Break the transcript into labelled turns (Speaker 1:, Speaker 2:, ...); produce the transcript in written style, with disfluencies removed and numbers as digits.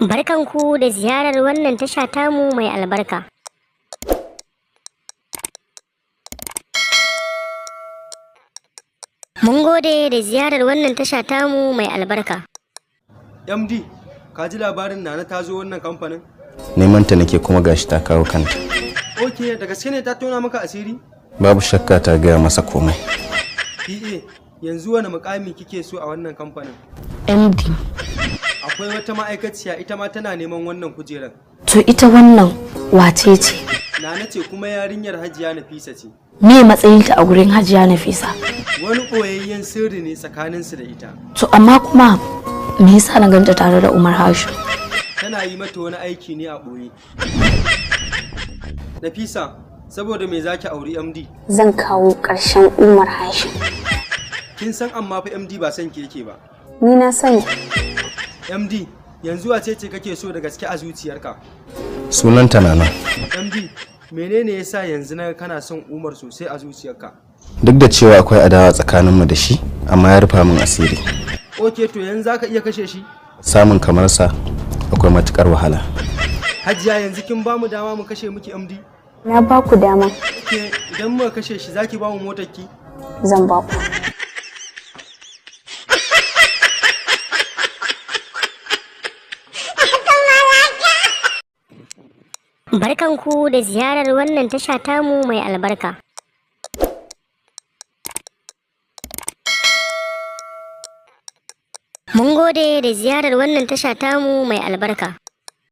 Speaker 1: Barkanku da ziyarar wannan tasha tamu mai albarka. Mun gode da ziyarar wannan tasha tamu mai albarka.
Speaker 2: MD, ka ji labarin Nana ta zo wannan kamfanin?
Speaker 3: Neman ta nake kuma gashi ta kawo kanta.
Speaker 2: Ok, da gaske ne ta tona maka asiri?
Speaker 3: Babu shakka ta gaya masa komai.
Speaker 2: PA, yanzu wani mukami kike so a wannan kamfanin?
Speaker 4: MD.
Speaker 2: Akwai wata ma'aikaciya ita ma tana neman wannan kujerar.
Speaker 4: To ita wannan wace ce?
Speaker 2: Nana ce kuma yarinyar Hajiya Nafisa ce.
Speaker 4: Me matsayinta a gurin Hajiya Nafisa?
Speaker 2: Wani ɓoyayyen sirri ne tsakaninsu da ita.
Speaker 4: To amma kuma me yasa na ganta tare da Umar Hashim?
Speaker 2: Tana yi mata wani aiki ne a ɓoye. Nafisa, saboda me zaki auri MD?
Speaker 5: Zan kawo ƙarshen Umar Hashim.
Speaker 2: Kin san amma fa MD ba son ke yake ba.
Speaker 5: Ni na sani.
Speaker 2: MD, yanzu wace ce kake so da gaske a zuciyarka?
Speaker 3: Sunanta Nana.
Speaker 2: MD, menene yasa yanzu na kana son Umar sosai a zuciyarka?
Speaker 3: Duk da cewa akwai adawa tsakaninmu da shi, amma ya rufa min asiri.
Speaker 2: Ok, to yanzu zaka iya kashe shi?
Speaker 3: Samun kamar sa akwai matukar wahala.
Speaker 2: Hajiya, yanzu kin ba mu dama mu kashe miki MD?
Speaker 5: Na ba ku dama.
Speaker 2: Ok, idan muka kashe shi zaki ba mu motarki?
Speaker 5: Zan ba ku.
Speaker 1: Barkanku da ziyarar wannan tasha tamu mai albarka. Mun gode da ziyarar wannan tasha tamu mai albarka.